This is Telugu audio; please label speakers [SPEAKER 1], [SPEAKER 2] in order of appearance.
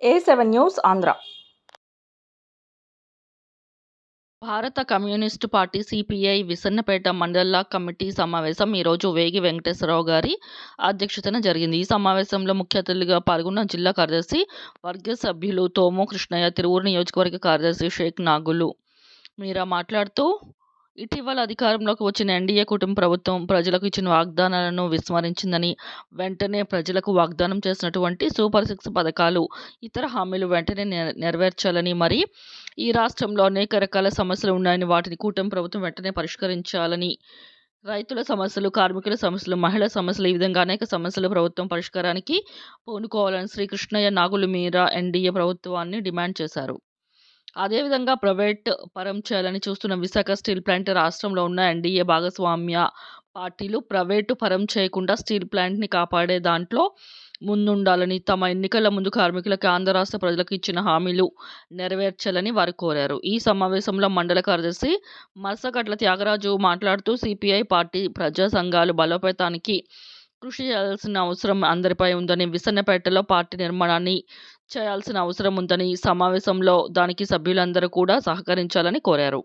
[SPEAKER 1] A7 news Andhra.
[SPEAKER 2] భారత కమ్యూనిస్టు పార్టీ సిపిఐ విసన్నపేట మండల కమిటీ సమావేశం ఈరోజు వేగి వెంకటేశ్వరరావు గారి అధ్యక్షతన జరిగింది. ఈ సమావేశంలో ముఖ్య అతిథులుగా పాల్గొన్న జిల్లా కార్యదర్శి, వర్గ సభ్యులు తోము కృష్ణయ్య, తిరువూరు నియోజకవర్గ కార్యదర్శి షేక్ నాగులు మీరా మాట్లాడుతూ, ఇటీవల అధికారంలోకి వచ్చిన ఎన్డీఏ కుటుంబ ప్రభుత్వం ప్రజలకు ఇచ్చిన వాగ్దానాలను విస్మరించిందని, వెంటనే ప్రజలకు వాగ్దానం చేసినటువంటి సూపర్ 6 పథకాలు, ఇతర హామీలు వెంటనే నెరవేర్చాలని, మరి ఈ రాష్ట్రంలో అనేక రకాల సమస్యలు ఉన్నాయని, వాటిని కూటమి ప్రభుత్వం వెంటనే పరిష్కరించాలని, రైతుల సమస్యలు, కార్మికుల సమస్యలు, మహిళా సమస్యలు, ఈ విధంగా అనేక సమస్యలు ప్రభుత్వం పరిష్కారానికి పూనుకోవాలని శ్రీ కృష్ణయ్య, నాగులు మీరా ఎన్డీఏ ప్రభుత్వాన్ని డిమాండ్ చేశారు. అదేవిధంగా ప్రైవేట్ పరం చేయాలని చూస్తున్న విశాఖ స్టీల్ ప్లాంట్ రాష్ట్రంలో ఉన్న ఎన్డీఏ భాగస్వామ్య పార్టీలు ప్రైవేటు పరం చేయకుండా స్టీల్ ప్లాంట్ని కాపాడే దాంట్లో ముందుండాలని, తమ ఎన్నికల ముందు కార్మికులకు, ఆంధ్ర రాష్ట్ర ప్రజలకు ఇచ్చిన హామీలు నెరవేర్చాలని వారు కోరారు. ఈ సమావేశంలో మండల కార్యదర్శి మర్సగడ్ల త్యాగరాజు మాట్లాడుతూ, సిపిఐ పార్టీ ప్రజా సంఘాలు బలోపేతానికి కృషి చేయాల్సిన అవసరం అందరిపై ఉందని, విసన్నపేటలో పార్టీ నిర్మాణాన్ని చేయాల్సిన అవసరం ఉందని, సమావేశంలో దానికి సభ్యులందరూ కూడా సహకరించాలని కోరారు.